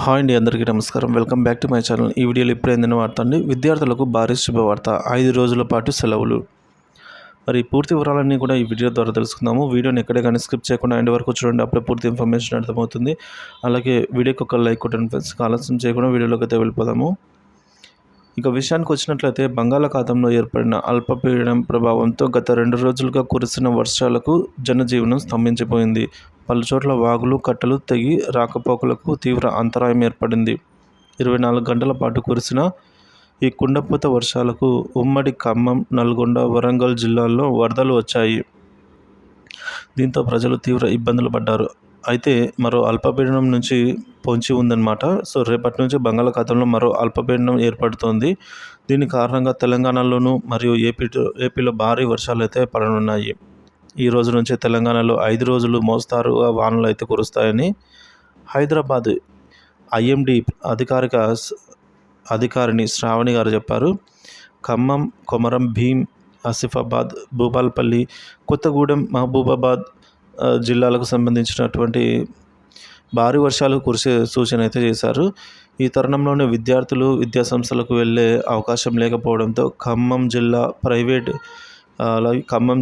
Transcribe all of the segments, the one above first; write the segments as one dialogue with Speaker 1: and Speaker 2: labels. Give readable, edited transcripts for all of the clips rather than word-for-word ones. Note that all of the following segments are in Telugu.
Speaker 1: హాయ్ అండి, అందరికీ నమస్కారం. Welcome back to my channel. ఈ వీడియోలో ఇప్పుడే అందిన వార్త అండి. విద్యార్థులకు భారీ శుభవార్త, 5 రోజుల పాటు సెలవులు. మరి పూర్తి వివరాలన్నీ కూడా ఈ వీడియో ద్వారా తెలుసుకుందాము. వీడియోని ఎక్కడే కానీ స్కిప్ చేయకుండా ఎండ్ వరకు చూడండి, అప్పుడే పూర్తి ఇన్ఫర్మేషన్ అర్థమవుతుంది. అలాగే వీడియోకి ఒక లైక్ కొట్టండి ఫ్రెండ్స్. ఆలస్యం చేయకుండా వీడియోలోకి అయితే వెళ్ళిపోదాము. ఇక విషయానికి వచ్చినట్లయితే, బంగాళాఖాతంలో ఏర్పడిన అల్పపీడనం ప్రభావంతో గత 2 రోజులుగా కురిసిన వర్షాలకు జనజీవనం స్తంభించిపోయింది. పలుచోట్ల వాగులు కట్టలు తెగి రాకపోకలకు తీవ్ర అంతరాయం ఏర్పడింది. 24 గంటల పాటు కురిసిన ఈ కుండపోత వర్షాలకు ఉమ్మడి ఖమ్మం, నల్గొండ, వరంగల్ జిల్లాల్లో వరదలు వచ్చాయి. దీంతో ప్రజలు తీవ్ర ఇబ్బందులు పడ్డారు. అయితే మరో అల్పపీడనం నుంచి పొంచి ఉందన్నమాట. సో రేపటి నుంచి బంగాళాఖాతంలో మరో అల్పపీడనం ఏర్పడుతోంది. దీని కారణంగా తెలంగాణలోను మరియు ఏపీలో భారీ వర్షాలు అయితే పడనున్నాయి. ఈ రోజు నుంచి తెలంగాణలో 5 రోజులు మోస్తారుగా వానలు అయితే కురుస్తాయని హైదరాబాద్ ఐఎండీ అధికారిని శ్రావణి గారు చెప్పారు. ఖమ్మం, కొమరం భీం, ఆసిఫాబాద్, భూపాలపల్లి, కొత్తగూడెం, మహబూబాబాద్ జిల్లాలకు సంబంధించినటువంటి భారీ వర్షాలు కురిసే సూచన అయితే చేశారు. ఈ తరుణంలోనే విద్యార్థులు విద్యాసంస్థలకు వెళ్ళే అవకాశం లేకపోవడంతో ఖమ్మం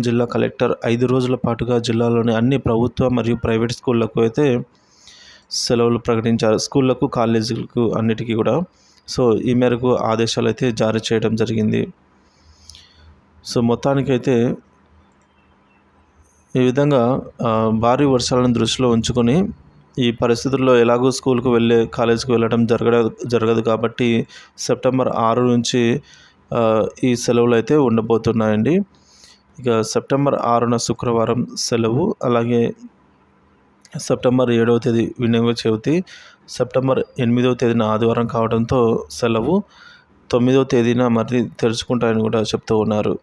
Speaker 1: జిల్లా కలెక్టర్ 5 రోజుల పాటుగా జిల్లాలోని అన్ని ప్రభుత్వ మరియు ప్రైవేట్ స్కూళ్లకు అయితే సెలవులు ప్రకటించారు. స్కూళ్లకు, కాలేజీలకు అన్నిటికీ కూడా. సో ఈ మేరకు ఆదేశాలు అయితే జారీ చేయడం జరిగింది. సో మొత్తానికైతే ఈ విధంగా భారీ వర్షాలను దృష్టిలో ఉంచుకొని, ఈ పరిస్థితుల్లో ఎలాగో స్కూల్కు కాలేజీకి వెళ్ళడం జరగదు కాబట్టి సెప్టెంబర్ 6 నుంచి ఈ సెలవులు అయితే ఉండబోతున్నాయండి. ఇక సెప్టెంబర్ 6న శుక్రవారం సెలవు, అలాగే సెప్టెంబర్ 7వ తేదీ వినాయక చవితి, సెప్టెంబర్ 8వ తేదీన ఆదివారం కావడంతో సెలవు, 9వ తేదీన మరి తెరుచుకుంటాయని కూడా చెప్తూ ఉన్నారు.